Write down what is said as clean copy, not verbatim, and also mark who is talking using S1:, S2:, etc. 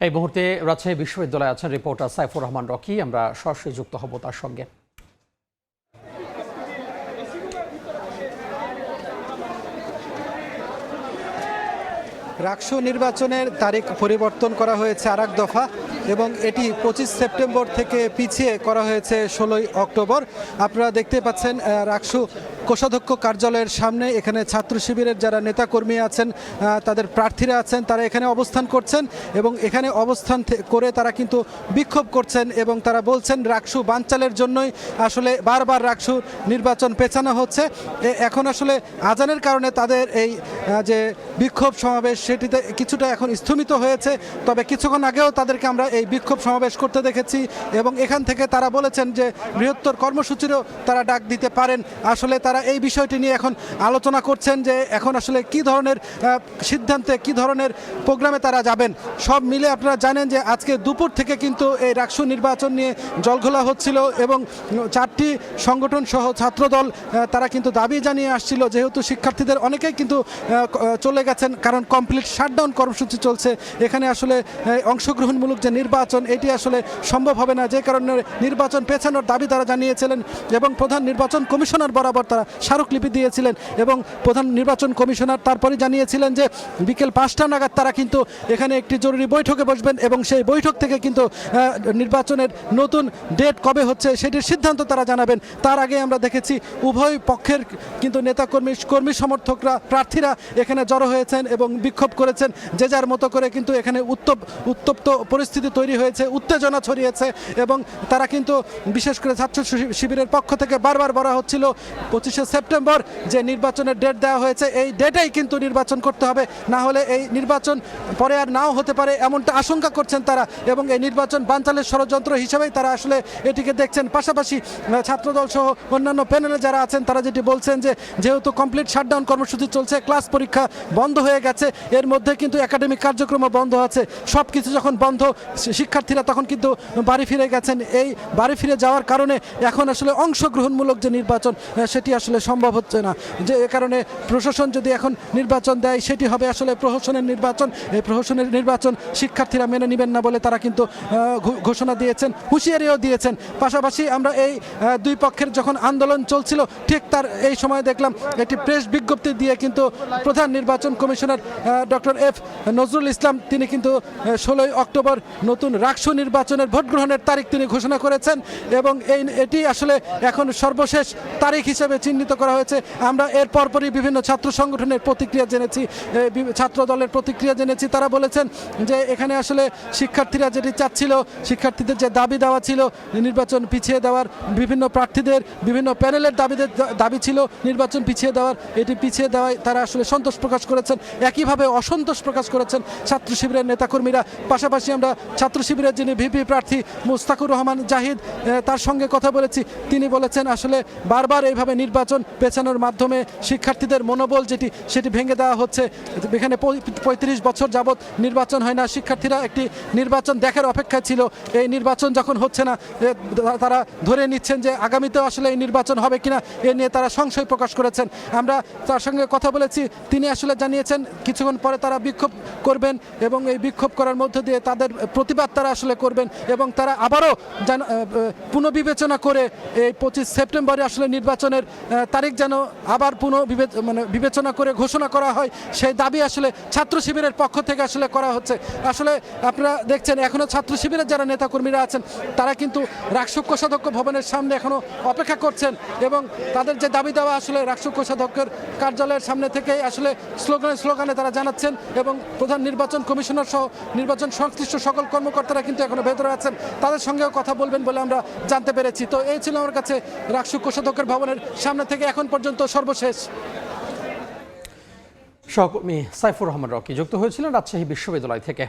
S1: এই মুহূর্তে রাজশাহী বিশ্ববিদ্যালয়ে আছেন রিপোর্টার সাইফুর রহমান রকি। আমরা সরাসরি যুক্ত হব তার সঙ্গে।
S2: রাকসু নির্বাচনের তারিখ পরিবর্তন করা হয়েছে আরেক দফা এবং এটি 25 সেপ্টেম্বর থেকে পিছিয়ে করা হয়েছে 16 অক্টোবর। আপনারা দেখতে পাচ্ছেন রাকসু কোষাধ্যক্ষ কার্যালয়ের সামনে এখানে ছাত্র শিবিরের যারা নেতাকর্মী আছেন, তাদের প্রার্থীরা আছেন, তারা এখানে অবস্থান করছেন এবং এখানে অবস্থান করে তারা কিন্তু বিক্ষোভ করছেন এবং তারা বলছেন রাকসু বানচালের জন্যই আসলে বারবার রাকসু নির্বাচন পেছানো হচ্ছে। এখন আসলে আজানের কারণে তাদের এই যে বিক্ষোভ সমাবেশ সেটিতে কিছুটা এখন স্থগিত হয়েছে, তবে কিছুক্ষণ আগেও তাদেরকে আমরা এই বিক্ষোভ সমাবেশ করতে দেখেছি এবং এখান থেকে তারা বলেছেন যে বৃহত্তর কর্মসূচিরও তারা ডাক দিতে পারেন। আসলে তারা এই বিষয়টি নিয়ে এখন আলোচনা করছেন যে এখন আসলে কি ধরনের সিদ্ধান্তে, কি ধরনের প্রোগ্রামে তারা যাবেন। সব মিলে আপনারা জানেন যে আজকে দুপুর থেকে কিন্তু এই রাকসু নির্বাচন নিয়ে জলঘোলা হচ্ছিল এবং 4টি সংগঠন সহ ছাত্রদল তারা কিন্তু দাবি জানিয়ে আসছিল, যেহেতু শিক্ষার্থীদের অনেকেই কিন্তু চলে গেছেন কারণ কমপ্লিট শাটডাউন কর্মসূচি চলছে, এখানে আসলে অংশগ্রহণমূলক যে নির্বাচন এটি আসলে সম্ভব হবে না, যে কারণে নির্বাচন পেছানোর দাবি তারা জানিয়েছিলেন এবং প্রধান নির্বাচন কমিশনার বরাবর তারা স্মারকলিপি দিয়েছিলেন এবং প্রধান নির্বাচন কমিশনার তারপরে জানিয়েছিলেন যে বিকেল 5টা নাগাদ তারা কিন্তু এখানে একটি জরুরি বৈঠকে বসবেন এবং সেই বৈঠক থেকে কিন্তু নির্বাচনের নতুন ডেট কবে হচ্ছে সেটির সিদ্ধান্ত তারা জানাবেন। তার আগে আমরা দেখেছি উভয় পক্ষের কিন্তু কর্মী সমর্থকরা, প্রার্থীরা এখানে জড়ো হয়েছেন এবং বিক্ষোভ করেছেন, যে যার মতো করে কিন্তু এখানে উত্তপ্ত পরিস্থিতি তৈরি হয়েছে, উত্তেজনা ছড়িয়েছে এবং তারা কিন্তু বিশেষ করে ছাত্র শিবিরের পক্ষ থেকে বারবার বলা হচ্ছিল 25 সেপ্টেম্বর যে নির্বাচনের ডেট দেওয়া হয়েছে এই ডেটেই কিন্তু নির্বাচন করতে হবে, না হলে এই নির্বাচন পরে আর নাও হতে পারে এমনটা আশঙ্কা করছেন তারা এবং এই নির্বাচন বানচালের ষড়যন্ত্র হিসেবেই তারা আসলে এটিকে দেখছেন। পাশাপাশি ছাত্রদল সহ অন্যান্য প্যানেলে যারা আছেন তারা যেটি বলছেন যে যেহেতু কমপ্লিট শাটডাউন কর্মসূচি চলছে, ক্লাস পরীক্ষা বন্ধ হয়ে গেছে, এর মধ্যে কিন্তু একাডেমিক কার্যক্রমও বন্ধ আছে, সব কিছু যখন বন্ধ শিক্ষার্থীরা তখন কিন্তু বাড়ি ফিরে গেছেন। এই বাড়ি ফিরে যাওয়ার কারণে এখন আসলে অংশগ্রহণমূলক যে নির্বাচন সেটি আসলে সম্ভব হচ্ছে না, যে কারণে প্রশাসন যদি এখন নির্বাচন দেয় সেটি হবে আসলে প্রহসনের নির্বাচন। এই প্রহসনের নির্বাচন শিক্ষার্থীরা মেনে নেবেন না বলে তারা কিন্তু ঘোষণা দিয়েছেন, হুঁশিয়ারিও দিয়েছেন। পাশাপাশি আমরা এই দুই পক্ষের যখন আন্দোলন চলছিল ঠিক তার এই সময় দেখলাম একটি প্রেস বিজ্ঞপ্তি দিয়ে কিন্তু প্রধান নির্বাচন commissioner doctor F Nazrul Islam তিনি কিন্তু 16 অক্টোবর নতুন রাকসু নির্বাচনের ভোট গ্রহণের তারিখ তিনি ঘোষণা করেছেন এবং এটি আসলে এখন সর্বশেষ তারিখ হিসেবে চিহ্নিত করা হয়েছে। আমরা এর পরপরই বিভিন্ন ছাত্র সংগঠনের প্রতিক্রিয়া জেনেছি, ছাত্র দলের প্রতিক্রিয়া জেনেছি। তারা বলেছেন যে এখানে আসলে শিক্ষার্থীরা যেটি চাচ্ছিল, শিক্ষার্থীদের যে দাবি দেওয়া ছিল নির্বাচন পিছিয়ে দেওয়ার, বিভিন্ন প্রার্থীদের বিভিন্ন প্যানেলের দাবি ছিল নির্বাচন পিছিয়ে দেওয়ার, এটি পিছিয়ে দেওয়ায় তারা আসলে সন্তোষ প্রকাশ করেছেন। একইভাবে অসন্তোষ প্রকাশ করেছেন ছাত্র শিবিরের নেতাকর্মীরা। পাশাপাশি আমরা ছাত্র শিবিরের যিনি ভিপি প্রার্থী মুস্তাকুর রহমান জাহিদ তার সঙ্গে কথা বলেছি, তিনি বলেছেন আসলে বারবার এইভাবে নির্বাচন পেছানোর মাধ্যমে শিক্ষার্থীদের মনোবল সেটি ভেঙে দেওয়া হচ্ছে। এখানে 35 বছর যাবৎ নির্বাচন হয় না, শিক্ষার্থীরা একটি নির্বাচন দেখার অপেক্ষায় ছিল। এই নির্বাচন যখন হচ্ছে না তারা ধরে নিচ্ছেন যে আগামীতেও আসলে এই নির্বাচন হবে কিনা এ নিয়ে তারা সংশয় প্রকাশ করেছেন। আমরা তার সঙ্গে কথা বলেছি, তিনি আসলে জানিয়েছেন কিছুক্ষণ পরে তারা বিক্ষোভ করবেন এবং এই বিক্ষোভ করার মধ্য দিয়ে তাদের প্রতিবাদ তারা আসলে করবেন এবং তারা আবারও পুনর্বিবেচনা করে এই 25 সেপ্টেম্বরে আসলে নির্বাচনের তারিখ যেন আবার বিবেচনা করে ঘোষণা করা হয়, সেই দাবি আসলে ছাত্র শিবিরের পক্ষ থেকে আসলে করা হচ্ছে। আসলে আপনারা দেখছেন এখনও ছাত্র শিবিরের যারা নেতাকর্মীরা আছেন তারা কিন্তু রাকসু কোষাধ্যক্ষ ভবনের সামনে এখনও অপেক্ষা করছেন এবং তাদের যে দাবি দেওয়া আসলে রাকসু কোষাধ্যক্ষের কার্যালয়ের সামনে থেকে আসলে স্লোগানে তারা জানাচ্ছেন এবং প্রধান নির্বাচন কমিশনার সহ নির্বাচন সংশ্লিষ্ট সকল কর্মকর্তারা কিন্তু এখনো ভেতরে আছেন, তাদের সঙ্গেও কথা বলবেন বলে আমরা জানতে পেরেছি। তো এই ছিল আমার কাছে রাকসু কোষাধ্যক্ষের ভবনের সামনে থেকে এখন পর্যন্ত সর্বশেষ।
S1: সহকর্মী সাইফুর রহমান রকি যুক্ত হয়েছিলেন রাজশাহী বিশ্ববিদ্যালয় থেকে।